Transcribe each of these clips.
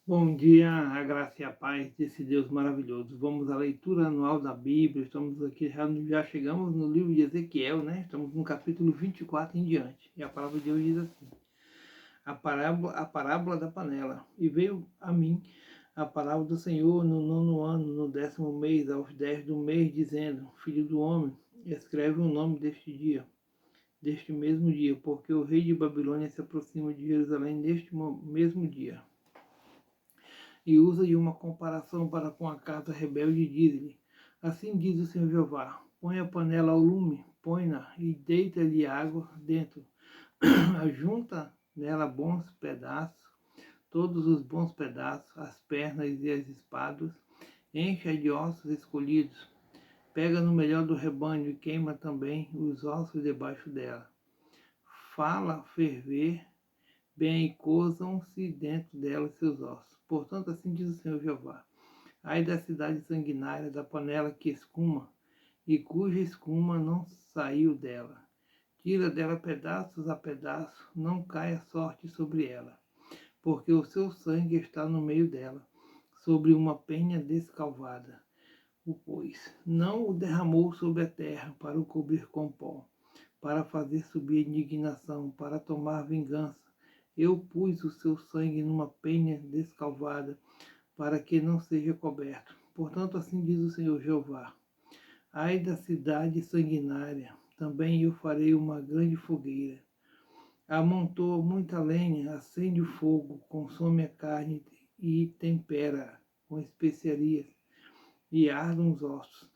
Bom dia, a graça e a paz desse Deus maravilhoso. Vamos à leitura anual da Bíblia. Estamos aqui, já chegamos no livro de Ezequiel, né? Estamos no capítulo 24 em diante. E a palavra de hoje diz assim: a parábola da panela. E veio a mim a palavra do Senhor no 9º ano, no 10º mês, aos 10 do mês, dizendo: Filho do homem, escreve o nome deste mesmo dia, porque o rei de Babilônia se aproxima de Jerusalém neste mesmo dia. E usa de uma comparação para com a casa rebelde e diz-lhe: Assim diz o Senhor Jeová: Põe a panela ao lume, põe-na e deita-lhe água dentro. Ajunta nela bons pedaços, todos os bons pedaços, as pernas e as espadas, encha de ossos escolhidos. Pega no melhor do rebanho e queima também os ossos debaixo dela. Fala ferver bem e cozam-se dentro dela seus ossos. Portanto, assim diz o Senhor Jeová: Ai da cidade sanguinária, da panela que escuma, e cuja escuma não saiu dela. Tira dela pedaços a pedaço, não caia sorte sobre ela, porque o seu sangue está no meio dela, sobre uma penha descalvada. Pois não o derramou sobre a terra para o cobrir com pó, para fazer subir a indignação, para tomar vingança. Eu pus o seu sangue numa penha descalvada, para que não seja coberto. Portanto, assim diz o Senhor Jeová: Ai da cidade sanguinária, também eu farei uma grande fogueira. Amontoa muita lenha, acende o fogo, consome a carne e tempera com especiarias e ardam os ossos.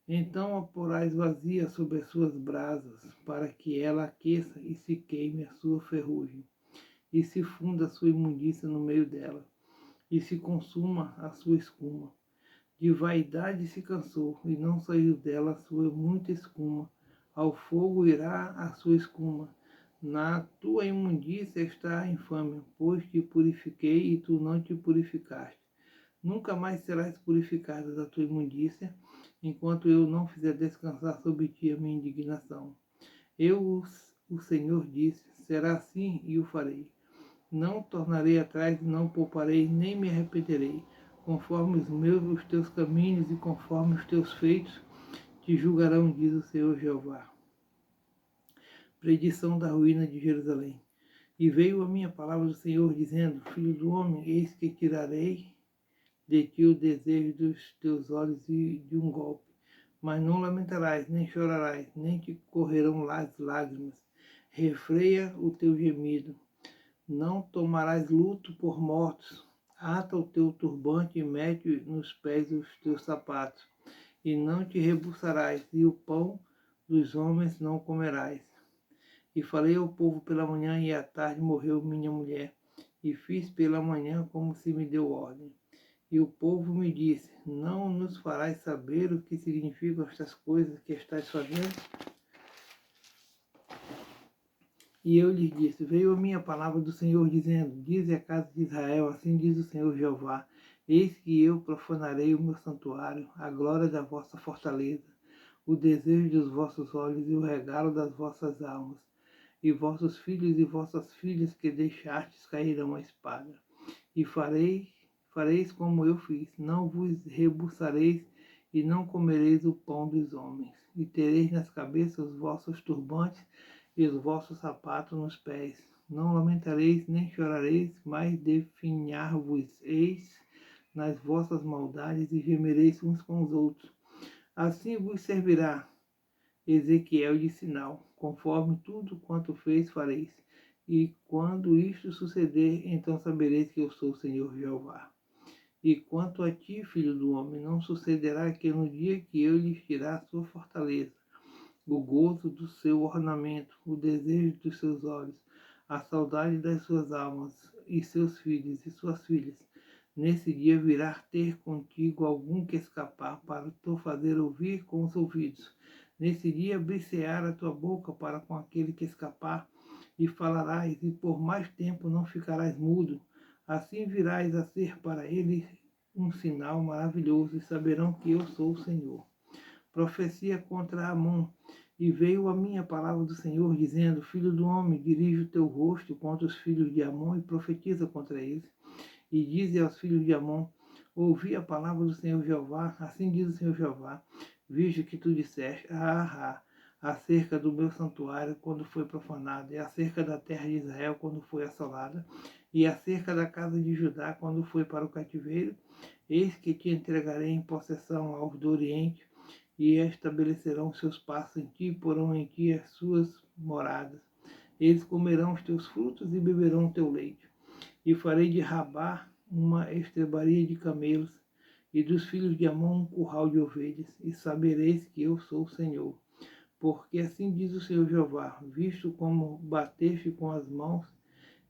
Então a porás vazia sobre as suas brasas, para que ela aqueça e se queime a sua ferrugem, e se funda a sua imundícia no meio dela, e se consuma a sua escuma. De vaidade se cansou, e não saiu dela a sua muita escuma. Ao fogo irá a sua escuma. Na tua imundícia está a infâmia, pois te purifiquei e tu não te purificaste. Nunca mais serás purificada da tua imundícia, enquanto eu não fizer descansar sobre ti a minha indignação. Eu, o Senhor, disse: será assim e o farei. Não tornarei atrás, não pouparei, nem me arrependerei. Conforme os teus caminhos e conforme os teus feitos, te julgarão, diz o Senhor Jeová. Predição da ruína de Jerusalém. E veio a minha palavra do Senhor, dizendo: Filho do homem, eis que tirarei de ti o desejo dos teus olhos e de um golpe. Mas não lamentarás, nem chorarás, nem te correrão as lágrimas. Refreia o teu gemido. Não tomarás luto por mortos. Ata o teu turbante e mete nos pés os teus sapatos. E não te rebuçarás, e o pão dos homens não comerás. E falei ao povo pela manhã, e à tarde morreu minha mulher. E fiz pela manhã como se me deu ordem. E o povo me disse: Não nos farás saber o que significam estas coisas que estás fazendo? E eu lhes disse: Veio a minha palavra do Senhor, dizendo: Dize à casa de Israel: Assim diz o Senhor Jeová: Eis que eu profanarei o meu santuário, a glória da vossa fortaleza, o desejo dos vossos olhos e o regalo das vossas almas. E vossos filhos e vossas filhas que deixastes cairão a espada. E fareis como eu fiz: não vos rebuçareis e não comereis o pão dos homens. E tereis nas cabeças os vossos turbantes e os vossos sapatos nos pés. Não lamentareis nem chorareis, mas definhar-vos-eis nas vossas maldades e gemereis uns com os outros. Assim vos servirá Ezequiel de sinal, conforme tudo quanto fez fareis. E quando isto suceder, então sabereis que eu sou o Senhor Jeová. E quanto a ti, filho do homem, não sucederá que no dia que eu lhes tirar a sua fortaleza, o gozo do seu ornamento, o desejo dos seus olhos, a saudade das suas almas, e seus filhos e suas filhas, nesse dia virá ter contigo algum que escapar, para te fazer ouvir com os ouvidos. Nesse dia abrir-se-á a tua boca para com aquele que escapar, e falarás, e por mais tempo não ficarás mudo. Assim virás a ser para eles um sinal maravilhoso, e saberão que eu sou o Senhor. Profecia contra Amon. E veio a minha palavra do Senhor, dizendo: Filho do homem, dirige o teu rosto contra os filhos de Amon e profetiza contra eles. e dize aos filhos de Amon: ouvi a palavra do Senhor Jeová, assim diz o Senhor Jeová, visto que tu disseste, acerca do meu santuário quando foi profanado, e acerca da terra de Israel quando foi assolada, e acerca da casa de Judá quando foi para o cativeiro, eis que te entregarei em possessão aos do Oriente, e estabelecerão seus passos em ti, e porão em ti as suas moradas. Eles comerão os teus frutos e beberão o teu leite. E farei de Rabá uma estrebaria de camelos, e dos filhos de Amon um curral de ovelhas, e sabereis que eu sou o Senhor. Porque assim diz o Senhor Jeová, visto como bateste com as mãos,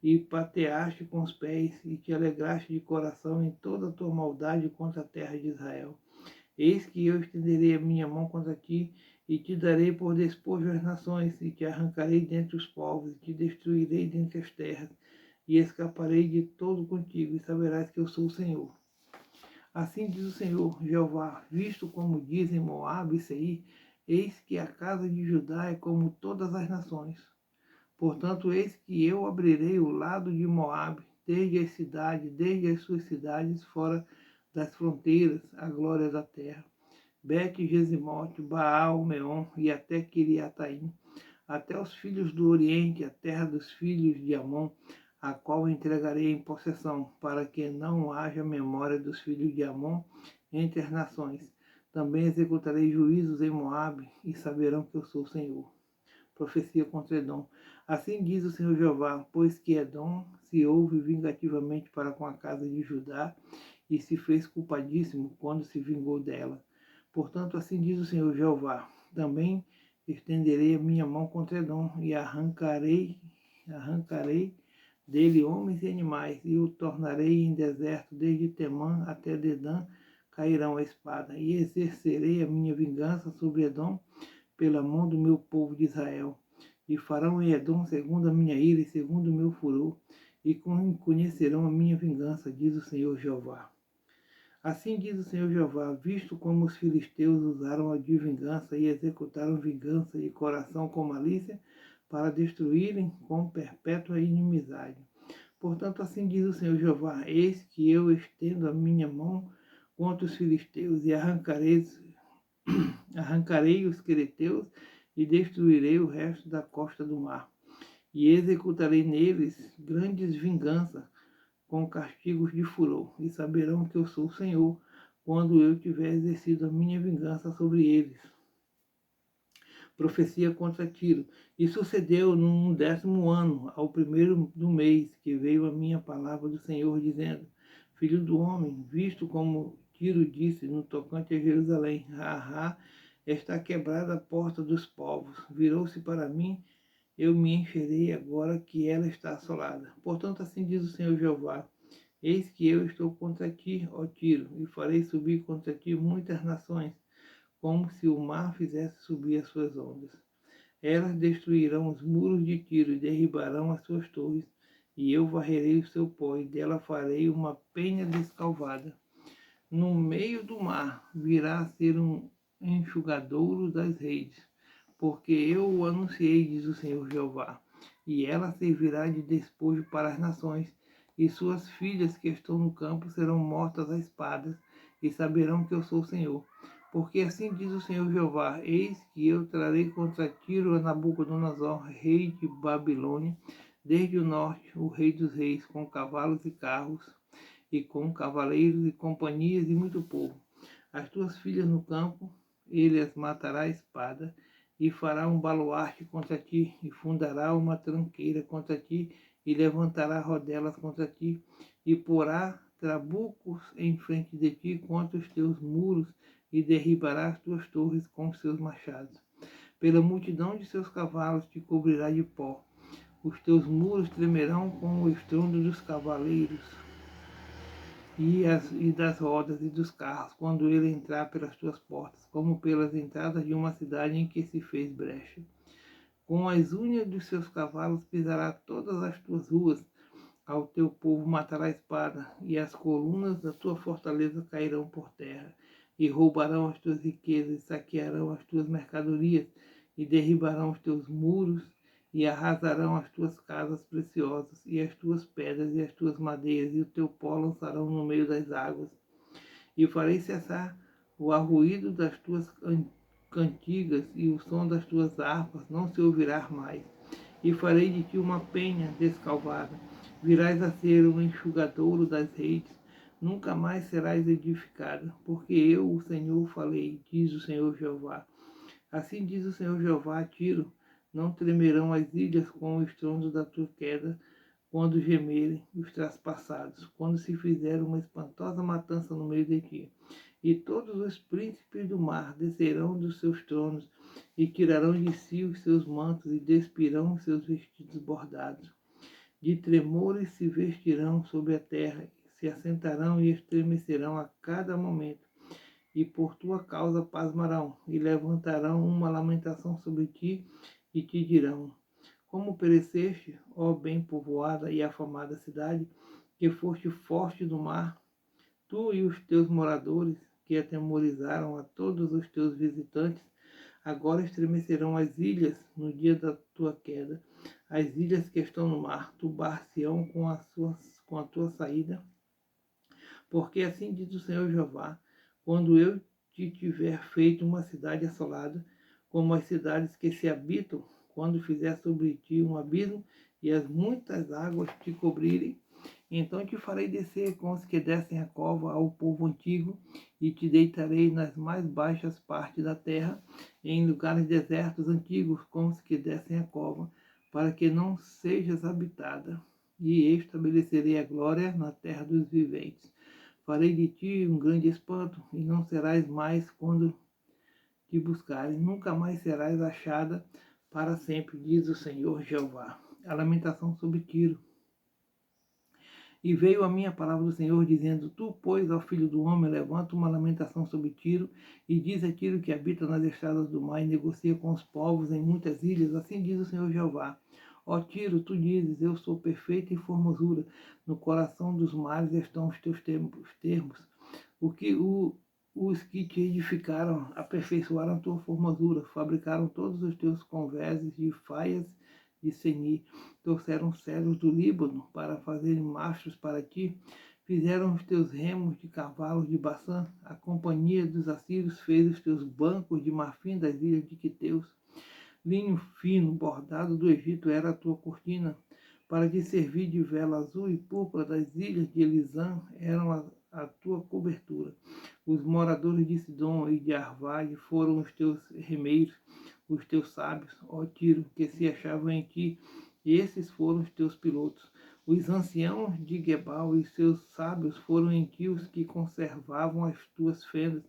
e pateaste com os pés, e te alegraste de coração em toda a tua maldade contra a terra de Israel. Eis que eu estenderei a minha mão contra ti, e te darei por despojo às nações, e te arrancarei dentre os povos, e te destruirei dentre as terras, e escaparei de todo contigo, e saberás que eu sou o Senhor. Assim diz o Senhor Jeová, visto como dizem Moabe e Seir, eis que a casa de Judá é como todas as nações. Portanto, eis que eu abrirei o lado de Moabe, desde as suas cidades, fora das fronteiras, a glória da terra. Bet-Jesimote, Baal, Meon e até Kiriataim, até os filhos do Oriente, a terra dos filhos de Amon, a qual entregarei em possessão, para que não haja memória dos filhos de Amon entre as nações. Também executarei juízos em Moabe, e saberão que eu sou o Senhor. Profecia contra Edom. Assim diz o Senhor Jeová, pois que Edom se houve vingativamente para com a casa de Judá, e se fez culpadíssimo quando se vingou dela. Portanto, assim diz o Senhor Jeová, também estenderei a minha mão contra Edom, e arrancarei dele homens e animais, e o tornarei em deserto, desde Temã até Dedã cairão a espada, e exercerei a minha vingança sobre Edom, pela mão do meu povo de Israel, e farão em Edom segundo a minha ira e segundo o meu furor, e conhecerão a minha vingança, diz o Senhor Jeová. Assim diz o Senhor Jeová, visto como os filisteus usaram a de vingança e executaram vingança e coração com malícia, para destruírem com perpétua inimizade. Portanto, assim diz o Senhor Jeová, eis que eu estendo a minha mão contra os filisteus e arrancarei os quereteus e destruirei o resto da costa do mar. E executarei neles grandes vinganças com castigos de furor, e saberão que eu sou o Senhor, quando eu tiver exercido a minha vingança sobre eles. Profecia contra Tiro. E sucedeu no 10º ano, ao primeiro do mês, que veio a minha palavra do Senhor, dizendo, filho do homem, visto como Tiro disse no tocante a Jerusalém, está quebrada a porta dos povos, virou-se para mim, eu me encherei agora que ela está assolada. Portanto, assim diz o Senhor Jeová, eis que eu estou contra ti, ó Tiro, e farei subir contra ti muitas nações, como se o mar fizesse subir as suas ondas. Elas destruirão os muros de Tiro e derribarão as suas torres, e eu varrerei o seu pó, e dela farei uma penha descalvada. No meio do mar virá a ser um enxugadouro das redes, porque eu o anunciei, diz o Senhor Jeová, e ela servirá de despojo para as nações, e suas filhas que estão no campo serão mortas à espada, e saberão que eu sou o Senhor. Porque assim diz o Senhor Jeová, eis que eu trarei contra Tiro a Nabucodonosor, rei de Babilônia, desde o norte, o rei dos reis, com cavalos e carros, e com cavaleiros e companhias e muito povo. As tuas filhas no campo, ele as matará à espada, e fará um baluarte contra ti, e fundará uma tranqueira contra ti, e levantará rodelas contra ti, e porá trabucos em frente de ti contra os teus muros, e derribará as tuas torres com os seus machados. Pela multidão de seus cavalos te cobrirá de pó, os teus muros tremerão com o estrondo dos cavaleiros e das rodas e dos carros, quando ele entrar pelas tuas portas, como pelas entradas de uma cidade em que se fez brecha. Com as unhas dos seus cavalos pisará todas as tuas ruas, ao teu povo matará a espada, e as colunas da tua fortaleza cairão por terra, e roubarão as tuas riquezas, e saquearão as tuas mercadorias, e derribarão os teus muros, e arrasarão as tuas casas preciosas, e as tuas pedras e as tuas madeiras, e o teu pó lançarão no meio das águas. E farei cessar o arruído das tuas cantigas, e o som das tuas harpas não se ouvirá mais. E farei de ti uma penha descalvada, virás a ser um enxugadouro das redes, nunca mais serás edificada, porque eu, o Senhor, falei, diz o Senhor Jeová. Assim diz o Senhor Jeová a Tiro, não tremerão as ilhas com o estrondo da tua queda, quando gemerem os traspassados, quando se fizer uma espantosa matança no meio de ti. E todos os príncipes do mar descerão dos seus tronos, e tirarão de si os seus mantos, e despirão os seus vestidos bordados. De tremores se vestirão sobre a terra, se assentarão e estremecerão a cada momento. E por tua causa pasmarão, e levantarão uma lamentação sobre ti, e te dirão: como pereceste, ó bem povoada e afamada cidade, que foste forte no mar, tu e os teus moradores, que atemorizaram a todos os teus visitantes, agora estremecerão as ilhas no dia da tua queda. As ilhas que estão no mar turbar-se-ão com a tua saída, porque assim diz o Senhor Jeová, quando eu te tiver feito uma cidade assolada, como as cidades que se habitam, quando fizer sobre ti um abismo e as muitas águas te cobrirem, então te farei descer com os que descem a cova ao povo antigo, e te deitarei nas mais baixas partes da terra, em lugares desertos antigos com os que descem a cova, para que não sejas habitada, e estabelecerei a glória na terra dos viventes. Farei de ti um grande espanto, e não serás mais quando te buscares, nunca mais serás achada para sempre, diz o Senhor Jeová. A lamentação sobre Tiro. E veio a minha palavra do Senhor, dizendo: tu, pois, ó filho do homem, levanta uma lamentação sobre Tiro, e diz a Tiro que habita nas estradas do mar e negocia com os povos em muitas ilhas. Assim diz o Senhor Jeová. Ó Tiro, tu dizes: eu sou perfeita em formosura, no coração dos mares estão os teus termos. Os que te edificaram aperfeiçoaram a tua formosura, fabricaram todos os teus convéses de faias de Senir, trouxeram cedros do Líbano para fazerem mastros para ti, fizeram os teus remos de cavalos de Baçã, a companhia dos assírios fez os teus bancos de marfim das ilhas de Quiteus. Linho fino, bordado do Egito era a tua cortina, para te servir de vela azul e púrpura das ilhas de Elisã eram a tua cobertura. Os moradores de Sidom e de Arvade foram os teus remeiros, os teus sábios, ó Tiro, que se achavam em ti, esses foram os teus pilotos. Os anciãos de Gebal e seus sábios foram em ti os que conservavam as tuas fendas.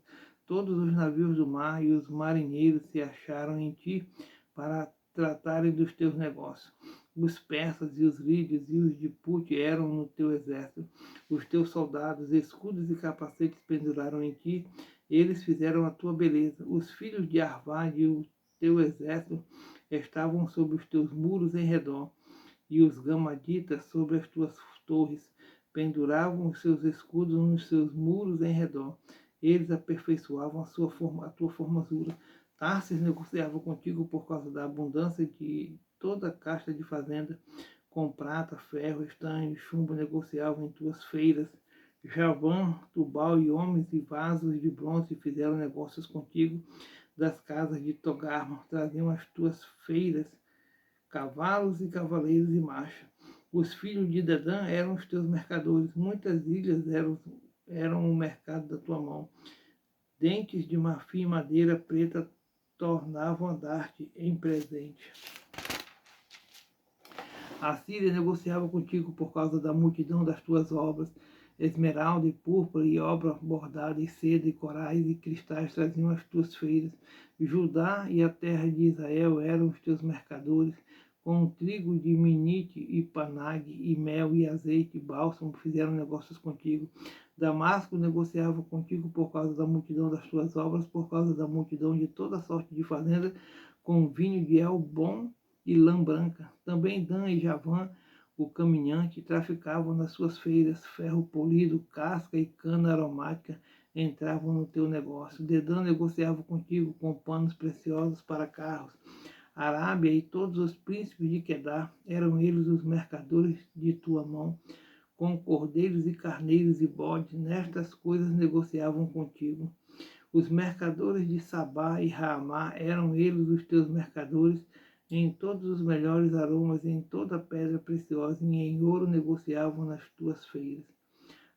Todos os navios do mar e os marinheiros se acharam em ti para tratarem dos teus negócios. Os persas e os lídios e os de Put eram no teu exército. Os teus soldados, escudos e capacetes penduraram em ti. Eles fizeram a tua beleza. Os filhos de Arvad e o teu exército estavam sobre os teus muros em redor, e os gamaditas sobre as tuas torres penduravam os seus escudos nos seus muros em redor. Eles aperfeiçoavam a tua formosura. Tarsis negociava contigo por causa da abundância de toda a casta de fazenda, com prata, ferro, estanho e chumbo negociavam em tuas feiras. Javã, Tubal e homens e vasos de bronze fizeram negócios contigo. Das casas de Togarma traziam as tuas feiras cavalos e cavaleiros e marcha. Os filhos de Dedã eram os teus mercadores. Muitas ilhas eram o mercado da tua mão. Dentes de marfim e madeira preta tornavam a dar-te em presente. A Síria negociava contigo por causa da multidão das tuas obras. Esmeralda e púrpura e obra bordada e seda e corais e cristais traziam as tuas feiras. Judá e a terra de Israel eram os teus mercadores. Com trigo de Minite e Panag e mel e azeite e bálsamo fizeram negócios contigo. Damasco negociava contigo por causa da multidão das tuas obras, por causa da multidão de toda sorte de fazenda, com vinho de El bom e lã branca. Também Dan e Javã, o caminhante, traficavam nas suas feiras ferro polido, casca e cana aromática, entravam no teu negócio. Dedã negociava contigo com panos preciosos para carros. Arábia e todos os príncipes de Quedar, eram eles os mercadores de tua mão, com cordeiros e carneiros e bodes, nestas coisas negociavam contigo. Os mercadores de Sabá e Raamá, eram eles os teus mercadores, em todos os melhores aromas, em toda pedra preciosa, e em ouro negociavam nas tuas feiras.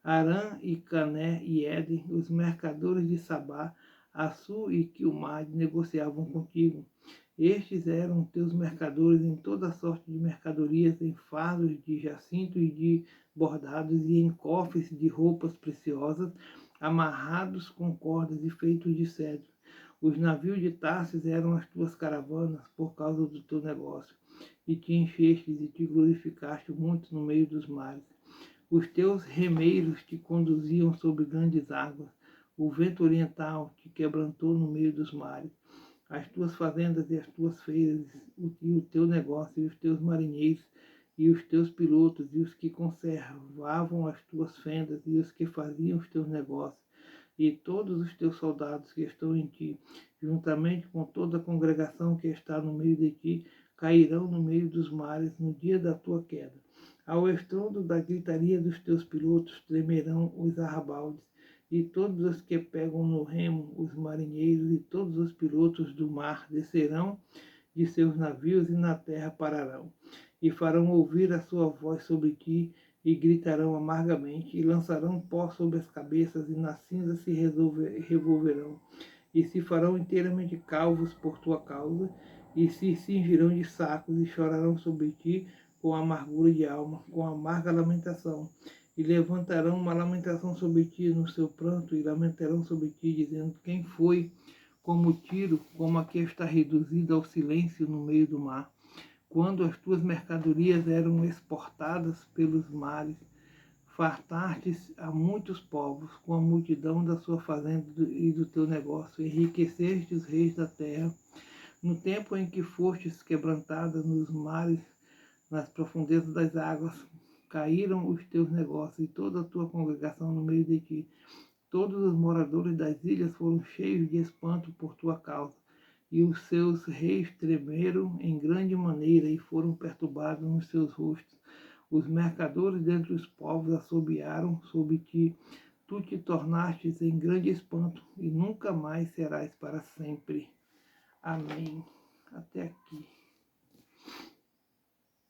Arã e Cané e Éden, os mercadores de Sabá, Assu e Quilmade, negociavam contigo. Estes eram teus mercadores em toda sorte de mercadorias, em fardos de jacinto e de bordados, e em cofres de roupas preciosas, amarrados com cordas e feitos de cedro. Os navios de Tarsis eram as tuas caravanas, por causa do teu negócio, e te enchestes e te glorificaste muito no meio dos mares. Os teus remeiros te conduziam sobre grandes águas, o vento oriental te quebrantou no meio dos mares. As tuas fazendas e as tuas feiras, e o teu negócio, e os teus marinheiros, e os teus pilotos, e os que conservavam as tuas fendas, e os que faziam os teus negócios, e todos os teus soldados que estão em ti, juntamente com toda a congregação que está no meio de ti, cairão no meio dos mares no dia da tua queda. Ao estrondo da gritaria dos teus pilotos tremerão os arrabaldes, e todos os que pegam no remo, os marinheiros e todos os pilotos do mar descerão de seus navios e na terra pararão, e farão ouvir a sua voz sobre ti, e gritarão amargamente, e lançarão pó sobre as cabeças, e nas cinzas se revolverão, e se farão inteiramente calvos por tua causa, e se cingirão de sacos, e chorarão sobre ti com amargura de alma, com amarga lamentação, e levantarão uma lamentação sobre ti no seu pranto, e lamentarão sobre ti, dizendo: quem foi como Tiro, como aqui está reduzido ao silêncio no meio do mar, quando as tuas mercadorias eram exportadas pelos mares, fartastes a muitos povos com a multidão da sua fazenda e do teu negócio, enriqueceste os reis da terra, no tempo em que fostes quebrantada nos mares, nas profundezas das águas, caíram os teus negócios e toda a tua congregação no meio de ti. Todos os moradores das ilhas foram cheios de espanto por tua causa, e os seus reis tremeram em grande maneira e foram perturbados nos seus rostos. Os mercadores dentre os povos assobiaram sobre ti. Tu te tornastes em grande espanto e nunca mais serás para sempre. Amém. Até aqui.